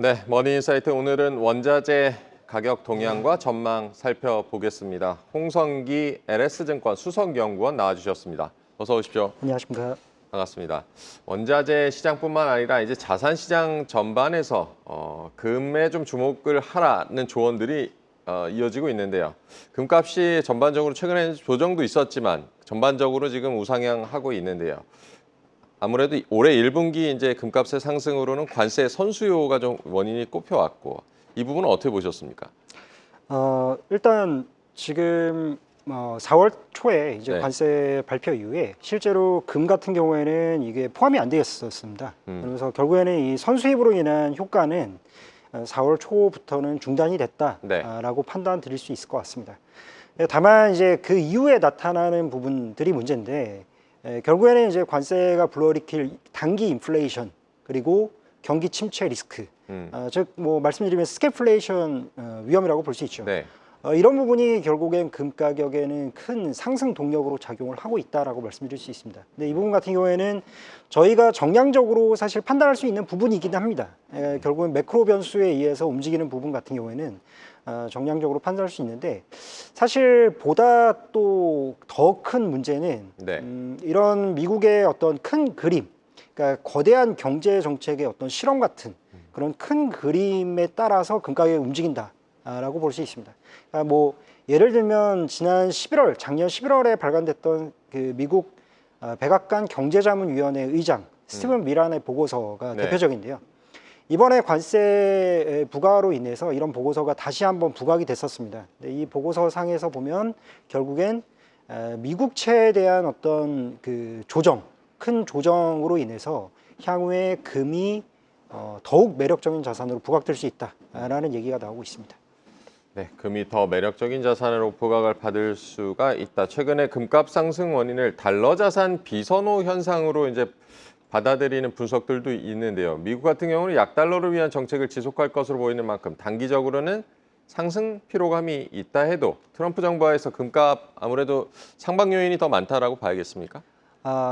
네, 머니인사이트 오늘은 원자재 가격 동향과 전망 살펴보겠습니다. 홍성기 LS증권 수석연구원 나와주셨습니다. 어서 오십시오. 안녕하십니까. 반갑습니다. 원자재 시장뿐만 아니라 이제 자산 시장 전반에서 금에 좀 주목을 하라는 조언들이 이어지고 있는데요. 금값이 전반적으로 최근에 조정도 있었지만 전반적으로 지금 우상향하고 있는데요. 아무래도 올해 1분기 이제 금값의 상승으로는 관세 선수요가 좀 원인이 꼽혀왔고 이 부분은 어떻게 보셨습니까? 일단 지금 4월 초에 이제 네. 관세 발표 이후에 실제로 금 같은 경우에는 이게 포함이 안 되었었습니다. 그래서 결국에는 이 선수입으로 인한 효과는 4월 초부터는 중단이 됐다라고 판단 드릴 수 있을 것 같습니다. 다만 이제 그 이후에 나타나는 부분들이 문제인데 결국에는 이제 관세가 불러일으킬 단기 인플레이션 그리고 경기 침체 리스크, 즉 뭐 말씀드리면 스태그플레이션 위험이라고 볼 수 있죠. 네. 이런 부분이 결국엔 금 가격에는 큰 상승 동력으로 작용을 하고 있다라고 말씀드릴 수 있습니다. 근데 이 부분 같은 경우에는 저희가 정량적으로 사실 판단할 수 있는 부분이긴 합니다. 결국은 매크로 변수에 의해서 움직이는 부분 같은 경우에는 정량적으로 판단할 수 있는데 사실 보다 또 더 큰 문제는 네. 이런 미국의 어떤 큰 그림, 그러니까 거대한 경제 정책의 어떤 실험 같은 그런 큰 그림에 따라서 금 가격이 움직인다라고 볼 수 있습니다. 그러니까 뭐 예를 들면 지난 작년 11월에 발간됐던 그 미국 백악관 경제자문위원회 의장 스티븐 미란의 보고서가 네. 대표적인데요. 이번에 관세 부과로 인해서 이런 보고서가 다시 한번 부각이 됐었습니다. 이 보고서 상에서 보면 결국엔 미국채에 대한 어떤 그 큰 조정으로 인해서 향후에 금이 더욱 매력적인 자산으로 부각될 수 있다라는 얘기가 나오고 있습니다. 네, 금이 더 매력적인 자산으로 부각을 받을 수가 있다. 최근에 금값 상승 원인을 달러 자산 비선호 현상으로 이제 받아들이는 분석들도 있는데요. 미국 같은 경우는 약달러를 위한 정책을 지속할 것으로 보이는 만큼 단기적으로는 상승 피로감이 있다 해도 트럼프 정부하에서 금값 아무래도 상방 요인이 더 많다라고 봐야겠습니까?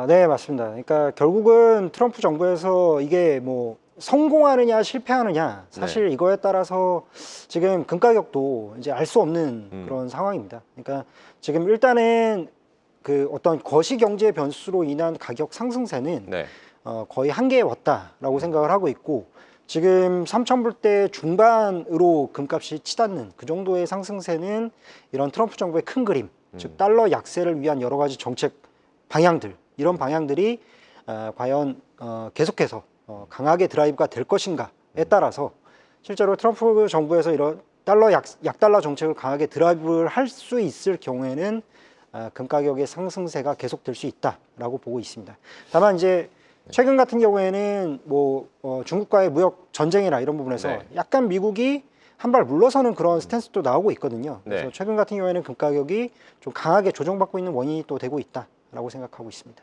네, 맞습니다. 그러니까 결국은 트럼프 정부에서 이게 뭐 성공하느냐 실패하느냐 사실 이거에 따라서 지금 금 가격도 이제 알 수 없는 그런 상황입니다. 그러니까 지금 일단은 그 어떤 거시 경제 변수로 인한 가격 상승세는 네. 거의 한계에 왔다라고 생각을 하고 있고 지금 3,000불대 중반으로 금값이 치닫는 그 정도의 상승세는 이런 트럼프 정부의 큰 그림, 즉 달러 약세를 위한 여러 가지 정책 방향들, 이런 방향들이 과연 계속해서 강하게 드라이브가 될 것인가에 따라서 실제로 트럼프 정부에서 이런 약달러 정책을 강하게 드라이브를 할 수 있을 경우에는 금 가격의 상승세가 계속될 수 있다라고 보고 있습니다. 다만 이제 최근 같은 경우에는 뭐 중국과의 무역 전쟁이나 이런 부분에서 약간 미국이 한 발 물러서는 그런 스탠스도 나오고 있거든요. 그래서 최근 같은 경우에는 금 가격이 좀 강하게 조정받고 있는 원인이 또 되고 있다라고 생각하고 있습니다.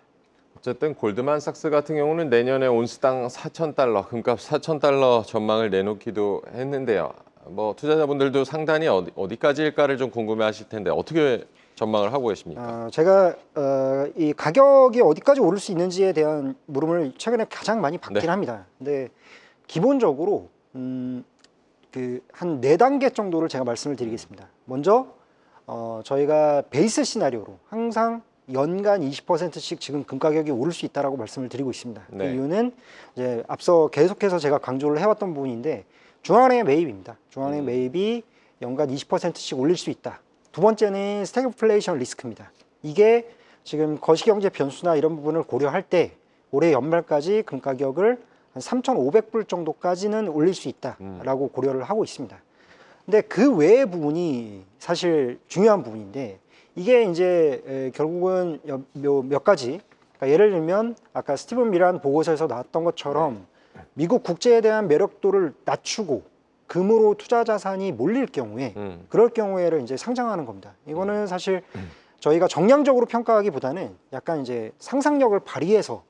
어쨌든 골드만삭스 같은 경우는 내년에 온스당 4,000달러, 금값 4,000달러 전망을 내놓기도 했는데요. 뭐 투자자분들도 상단이 어디까지일까를 좀 궁금해하실 텐데 어떻게 전망을 하고 계십니까? 제가 이 가격이 어디까지 오를 수 있는지에 대한 물음을 최근에 가장 많이 받긴 합니다. 근데 기본적으로 그 한 4단계 정도를 제가 말씀을 드리겠습니다. 먼저 저희가 베이스 시나리오로 항상 연간 20%씩 지금 금 가격이 오를 수 있다라고 말씀을 드리고 있습니다. 그 이유는 이제 앞서 계속해서 제가 강조를 해왔던 부분인데 중앙은행의 매입입니다. 중앙은행 매입이 연간 20%씩 올릴 수 있다. 두 번째는 스태그플레이션 리스크입니다. 이게 지금 거시경제 변수나 이런 부분을 고려할 때 올해 연말까지 금 가격을 한 3,500불 정도까지는 올릴 수 있다라고 고려를 하고 있습니다. 근데 그 외의 부분이 사실 중요한 부분인데 이게 이제 결국은 몇 가지, 그러니까 예를 들면 아까 스티븐 미란 보고서에서 나왔던 것처럼 미국 국제에 대한 매력도를 낮추고 금으로 투자 자산이 몰릴 경우에 그럴 경우에를 이제 상장하는 겁니다. 이거는 사실 저희가 정량적으로 평가하기보다는 약간 이제 상상력을 발휘해서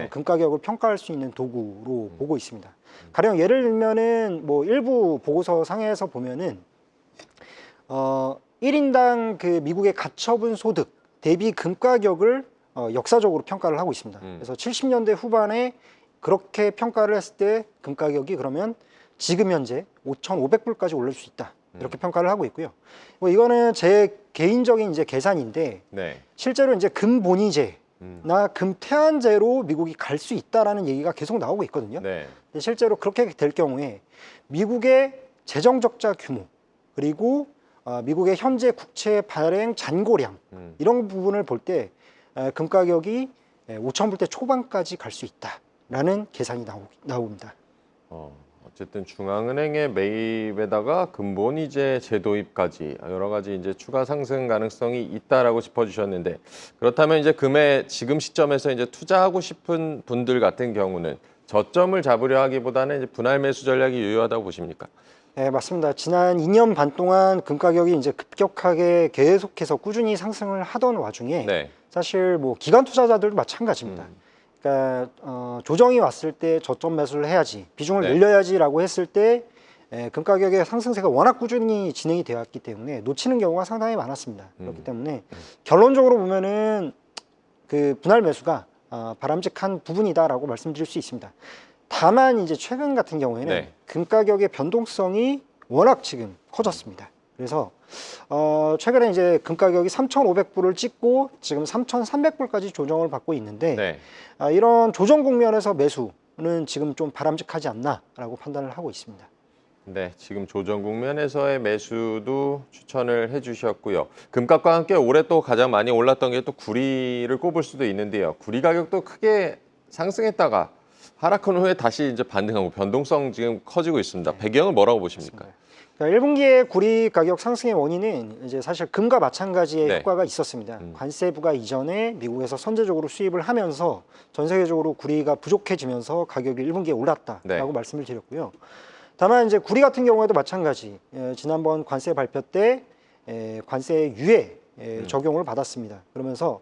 금 가격을 평가할 수 있는 도구로 보고 있습니다. 가령 예를 들면은 뭐 일부 보고서 상에서 보면은 1인당 그 미국의 가처분 소득 대비 금 가격을 역사적으로 평가를 하고 있습니다. 그래서 70년대 후반에 그렇게 평가를 했을 때 금 가격이 그러면 지금 현재 5,500불까지 오를 수 있다. 이렇게 평가를 하고 있고요. 뭐 이거는 제 개인적인 이제 계산인데 네. 실제로 이제 금본위제나 금태안제로 미국이 갈 수 있다라는 얘기가 계속 나오고 있거든요. 네. 근데 실제로 그렇게 될 경우에 미국의 재정 적자 규모 그리고 미국의 현재 국채 발행 잔고량 이런 부분을 볼 때 금 가격이 5,000불대 초반까지 갈 수 있다라는 계산이 나옵니다. 어쨌든 중앙은행의 매입에다가 근본이제 재도입까지 여러 가지 이제 추가 상승 가능성이 있다라고 짚어주셨는데, 그렇다면 이제 금의 지금 시점에서 이제 투자하고 싶은 분들 같은 경우는 저점을 잡으려 하기보다는 이제 분할 매수 전략이 유효하다고 보십니까? 네, 맞습니다. 지난 2년 반 동안 금 가격이 이제 급격하게 계속해서 꾸준히 상승을 하던 와중에 네. 사실 뭐 기관 투자자들도 마찬가지입니다. 그러니까 조정이 왔을 때 저점 매수를 해야지, 비중을 네. 늘려야지라고 했을 때 금 가격의 상승세가 워낙 꾸준히 진행이 되었기 때문에 놓치는 경우가 상당히 많았습니다. 그렇기 때문에 결론적으로 보면은 그 분할 매수가 바람직한 부분이다라고 말씀드릴 수 있습니다. 다만 이제 최근 같은 경우에는 네. 금 가격의 변동성이 워낙 지금 커졌습니다. 그래서 최근에 이제 금 가격이 3,500불을 찍고 지금 3,300불까지 조정을 받고 있는데 네. 이런 조정 국면에서 매수는 지금 좀 바람직하지 않나라고 판단을 하고 있습니다. 네, 지금 조정 국면에서의 매수도 추천을 해주셨고요. 금값과 함께 올해 또 가장 많이 올랐던 게 또 구리를 꼽을 수도 있는데요. 구리 가격도 크게 상승했다가 하락한 후에 다시 이제 반등하고 변동성 지금 커지고 있습니다. 배경은 뭐라고 보십니까? 그러니까 1분기에 구리 가격 상승의 원인은 이제 사실 금과 마찬가지의 네. 효과가 있었습니다. 관세 부과 이전에 미국에서 선제적으로 수입을 하면서 전 세계적으로 구리가 부족해지면서 가격이 1분기에 올랐다라고 네. 말씀을 드렸고요. 다만 이제 구리 같은 경우에도 마찬가지. 지난번 관세 발표 때 관세 유예 적용을 받았습니다. 그러면서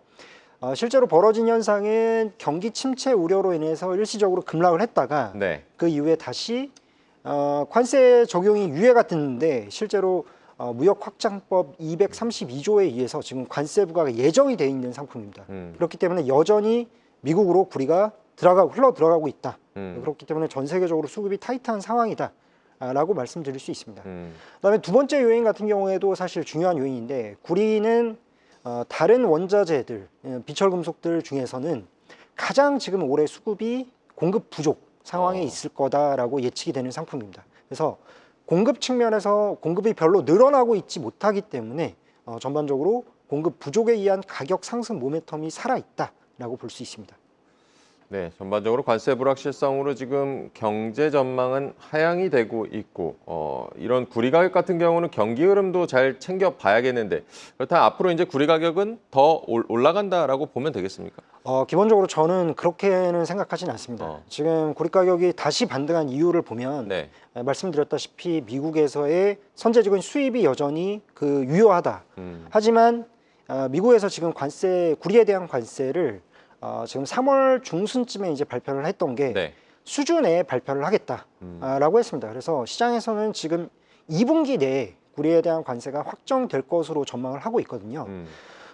실제로 벌어진 현상은 경기 침체 우려로 인해서 일시적으로 급락을 했다가 네. 그 이후에 다시 관세 적용이 유예가 됐는데 실제로 무역 확장법 232조에 의해서 지금 관세 부과가 예정이 돼 있는 상품입니다. 그렇기 때문에 여전히 미국으로 구리가 흘러 들어가고 있다. 그렇기 때문에 전 세계적으로 수급이 타이트한 상황이다. 라고 말씀드릴 수 있습니다. 그다음에 두 번째 요인 같은 경우에도 사실 중요한 요인인데 구리는 다른 원자재들, 비철금속들 중에서는 가장 지금 올해 수급이 공급 부족 상황에 있을 거다라고 예측이 되는 상품입니다. 그래서 공급 측면에서 공급이 별로 늘어나고 있지 못하기 때문에 전반적으로 공급 부족에 의한 가격 상승 모멘텀이 살아있다라고 볼 수 있습니다. 네, 전반적으로 관세 불확실성으로 지금 경제 전망은 하향이 되고 있고 이런 구리 가격 같은 경우는 경기 흐름도 잘 챙겨 봐야겠는데, 그렇다면 앞으로 이제 구리 가격은 더 올라간다라고 보면 되겠습니까? 기본적으로 저는 그렇게는 생각하지는 않습니다. 지금 구리 가격이 다시 반등한 이유를 보면 네. 말씀드렸다시피 미국에서의 선제적인 수입이 여전히 유효하다. 하지만 미국에서 지금 구리에 대한 관세를 지금 3월 중순쯤에 이제 발표를 했던 게 네. 수준에 발표를 하겠다라고 했습니다. 그래서 시장에서는 지금 2분기 내에 구리에 대한 관세가 확정될 것으로 전망을 하고 있거든요.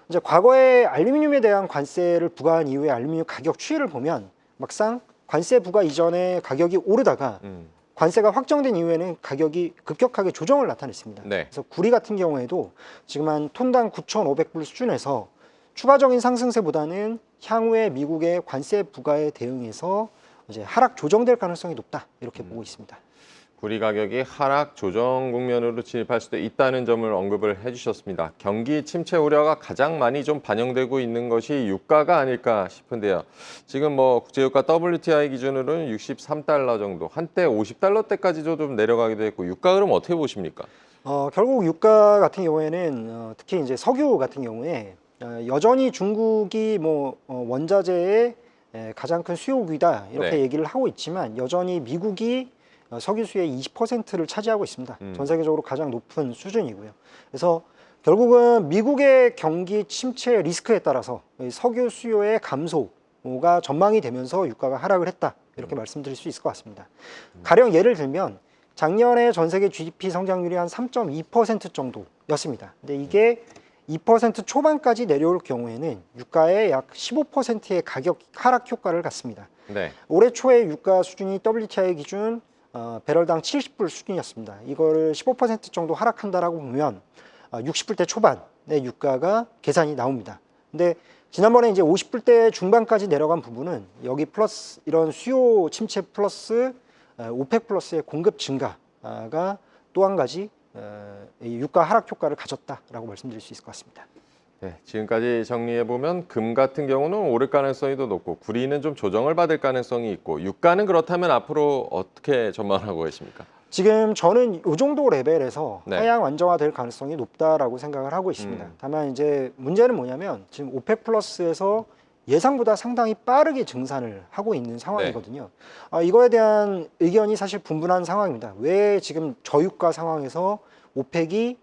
이제 과거에 알루미늄에 대한 관세를 부과한 이후에 알루미늄 가격 추이를 보면 막상 관세 부과 이전에 가격이 오르다가 관세가 확정된 이후에는 가격이 급격하게 조정을 나타냈습니다. 네. 그래서 구리 같은 경우에도 지금 한 톤당 9,500불 수준에서 추가적인 상승세보다는 향후에 미국의 관세 부과에 대응해서 이제 하락 조정될 가능성이 높다 이렇게 보고 있습니다. 구리 가격이 하락 조정 국면으로 진입할 수도 있다는 점을 언급을 해주셨습니다. 경기 침체 우려가 가장 많이 좀 반영되고 있는 것이 유가가 아닐까 싶은데요. 지금 뭐 국제유가 WTI 기준으로는 63달러 정도, 한때 50달러대까지도 좀 내려가기도 했고, 유가 흐름 어떻게 보십니까? 결국 유가 같은 경우에는 특히 이제 석유 같은 경우에 여전히 중국이 원자재의 가장 큰 수요국이다 이렇게 네. 얘기를 하고 있지만 여전히 미국이 석유 수의 20%를 차지하고 있습니다. 전 세계적으로 가장 높은 수준이고요. 그래서 결국은 미국의 경기 침체 리스크에 따라서 석유 수요의 감소가 전망이 되면서 유가가 하락을 했다 이렇게 말씀드릴 수 있을 것 같습니다. 가령 예를 들면 작년에 전 세계 GDP 성장률이 한 3.2% 정도였습니다. 근데 이게 2% 초반까지 내려올 경우에는 유가의 약 15%의 가격 하락 효과를 갖습니다. 네. 올해 초에 유가 수준이 WTI 기준 배럴당 70불 수준이었습니다. 이거를 15% 정도 하락한다라고 보면 60불대 초반의 유가가 계산이 나옵니다. 근데 지난번에 이제 50불대 중반까지 내려간 부분은 여기 플러스 이런 수요 침체 플러스 오펙 플러스의 공급 증가가 또 한 가지 이 유가 하락 효과를 가졌다라고 말씀드릴 수 있을 것 같습니다. 네, 지금까지 정리해보면 금 같은 경우는 오를 가능성이 더 높고 구리는 좀 조정을 받을 가능성이 있고 유가는 그렇다면 앞으로 어떻게 전망하고 계십니까? 지금 저는 이 정도 레벨에서 네. 하향 안정화될 가능성이 높다라고 생각을 하고 있습니다. 다만 이제 문제는 뭐냐면 지금 오펙 플러스에서 예상보다 상당히 빠르게 증산을 하고 있는 상황이거든요. 이거에 대한 의견이 사실 분분한 상황입니다. 왜 지금 저유가 상황에서 오펙이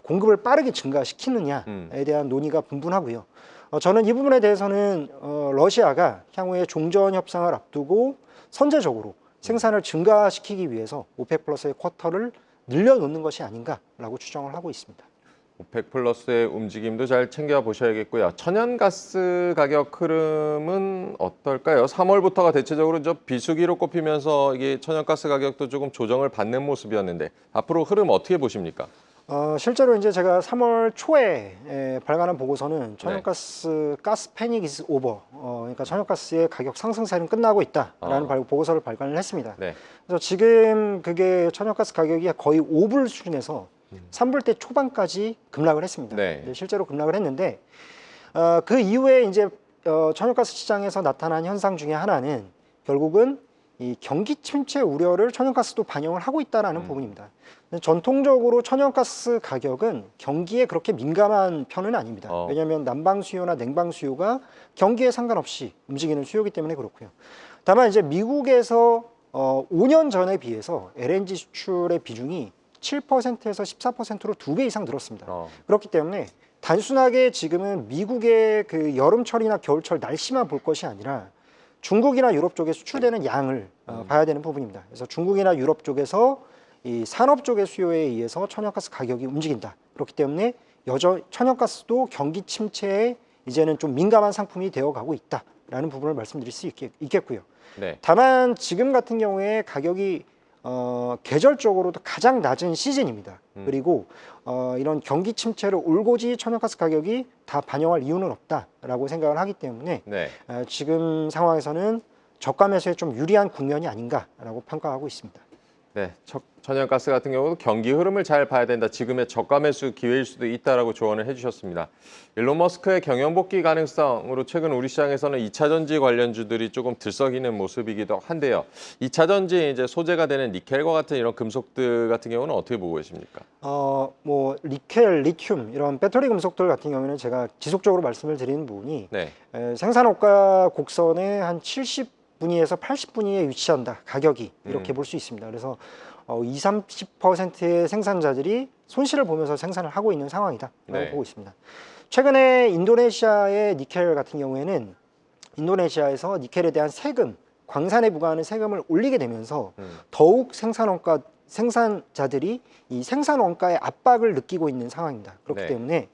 공급을 빠르게 증가시키느냐에 대한 논의가 분분하고요. 저는 이 부분에 대해서는 러시아가 향후에 종전 협상을 앞두고 선제적으로 생산을 증가시키기 위해서 오펙 플러스의 쿼터를 늘려놓는 것이 아닌가라고 추정을 하고 있습니다. 오펙 플러스의 움직임도 잘 챙겨보셔야겠고요. 천연가스 가격 흐름은 어떨까요? 3월부터가 대체적으로 저 비수기로 꼽히면서 이게 천연가스 가격도 조금 조정을 받는 모습이었는데 앞으로 흐름 어떻게 보십니까? 실제로 이제 제가 3월 초에 발간한 보고서는 천연가스 가스 패닉 이즈 오버, 그러니까 천연가스의 가격 상승세는 끝나고 있다라는 보고서를 발간을 했습니다. 네. 그래서 지금 그게 천연가스 가격이 거의 5불 수준에서 3불대 초반까지 급락을 했습니다. 네. 실제로 급락을 했는데 그 이후에 이제 천연가스 시장에서 나타난 현상 중에 하나는 결국은 이 경기 침체 우려를 천연가스도 반영을 하고 있다라는 부분입니다. 전통적으로 천연가스 가격은 경기에 그렇게 민감한 편은 아닙니다. 왜냐하면 난방 수요나 냉방 수요가 경기에 상관없이 움직이는 수요이기 때문에 그렇고요. 다만 이제 미국에서 5년 전에 비해서 LNG 수출의 비중이 7%에서 14%로 2배 이상 늘었습니다. 그렇기 때문에 단순하게 지금은 미국의 그 여름철이나 겨울철 날씨만 볼 것이 아니라 중국이나 유럽 쪽에 수출되는 양을 봐야 되는 부분입니다. 그래서 중국이나 유럽 쪽에서 이 산업 쪽의 수요에 의해서 천연가스 가격이 움직인다. 그렇기 때문에 천연가스도 경기 침체에 이제는 좀 민감한 상품이 되어가고 있다라는 부분을 말씀드릴 수 있겠고요. 네. 다만 지금 같은 경우에 가격이 계절적으로도 가장 낮은 시즌입니다. 그리고 이런 경기 침체를 올고지 천연가스 가격이 다 반영할 이유는 없다라고 생각을 하기 때문에 네. 지금 상황에서는 저가 매수에 좀 유리한 국면이 아닌가라고 평가하고 있습니다. 네, 천연가스 같은 경우도 경기 흐름을 잘 봐야 된다. 지금의 저가 매수 기회일 수도 있다라고 조언을 해주셨습니다. 일론 머스크의 경영 복귀 가능성으로 최근 우리 시장에서는 2차 전지 관련주들이 조금 들썩이는 모습이기도 한데요. 2차 전지 이제 소재가 되는 니켈과 같은 이런 금속들 같은 경우는 어떻게 보고 계십니까? 뭐 니켈, 리튬 이런 배터리 금속들 같은 경우에는 제가 지속적으로 말씀을 드리는 부분이 네. 생산원가 곡선의 한 70분위에서 80분위에 위치한다. 가격이 이렇게 볼 수 있습니다. 그래서 20-30%의 생산자들이 손실을 보면서 생산을 하고 있는 상황이다라고 네. 보고 있습니다. 최근에 인도네시아의 니켈 같은 경우에는 인도네시아에서 니켈에 대한 세금, 광산에 부과하는 세금을 올리게 되면서 더욱 생산자들이 이 생산 원가의 압박을 느끼고 있는 상황입니다. 그렇기 네. 때문에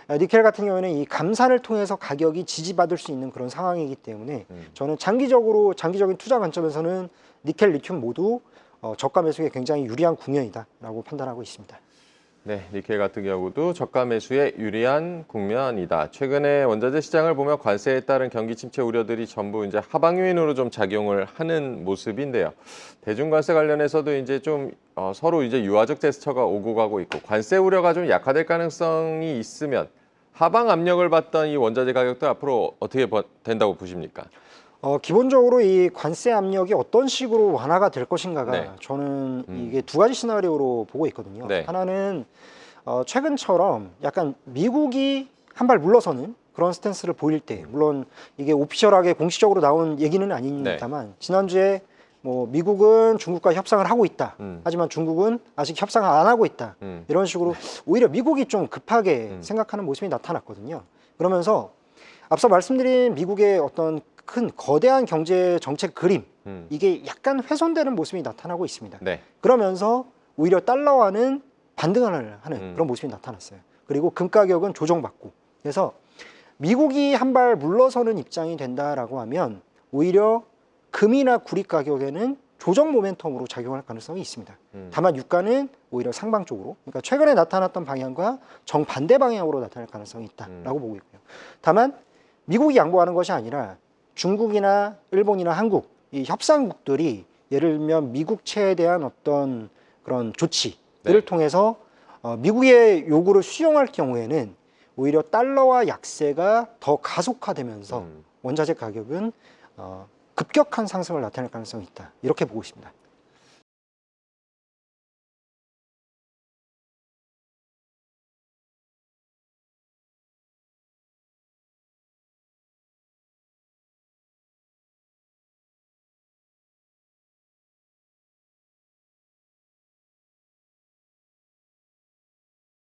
니켈 같은 경우에는 이 감산을 통해서 가격이 지지받을 수 있는 그런 상황이기 때문에 저는 장기적인 투자 관점에서는 니켈, 리튬 모두 저가 매수에 굉장히 유리한 국면이다라고 판단하고 있습니다. 네, 니켈 같은 경우도 저가 매수에 유리한 국면이다. 최근에 원자재 시장을 보면 관세에 따른 경기 침체 우려들이 전부 이제 하방 요인으로 좀 작용을 하는 모습인데요. 대중관세 관련해서도 이제 좀 서로 이제 유화적 제스처가 오고 가고 있고 관세 우려가 좀 약화될 가능성이 있으면 하방 압력을 받던 이 원자재 가격도 앞으로 어떻게 된다고 보십니까? 기본적으로 이 관세 압력이 어떤 식으로 완화가 될 것인가가 네. 저는 이게 두 가지 시나리오로 보고 있거든요. 네. 하나는 최근처럼 약간 미국이 한 발 물러서는 그런 스탠스를 보일 때, 물론 이게 오피셜하게 공식적으로 나온 얘기는 아닙니다만 지난주에 뭐 미국은 중국과 협상을 하고 있다. 하지만 중국은 아직 협상을 안 하고 있다. 이런 식으로 오히려 미국이 좀 급하게 생각하는 모습이 나타났거든요. 그러면서 앞서 말씀드린 미국의 어떤 큰 거대한 경제 정책 그림 이게 약간 훼손되는 모습이 나타나고 있습니다. 네. 그러면서 오히려 달러화는 반등을 하는 그런 모습이 나타났어요. 그리고 금 가격은 조정받고 그래서 미국이 한 발 물러서는 입장이 된다라고 하면 오히려 금이나 구리 가격에는 조정 모멘텀으로 작용할 가능성이 있습니다. 다만 유가는 오히려 상방 쪽으로, 그러니까 최근에 나타났던 방향과 정반대 방향으로 나타날 가능성이 있다라고 보고 있고요. 다만 미국이 양보하는 것이 아니라 중국이나 일본이나 한국, 이 협상국들이 예를 들면 미국채에 대한 어떤 그런 조치를 네. 통해서 미국의 요구를 수용할 경우에는 오히려 달러와 약세가 더 가속화되면서 원자재 가격은 급격한 상승을 나타낼 가능성이 있다. 이렇게 보고 있습니다.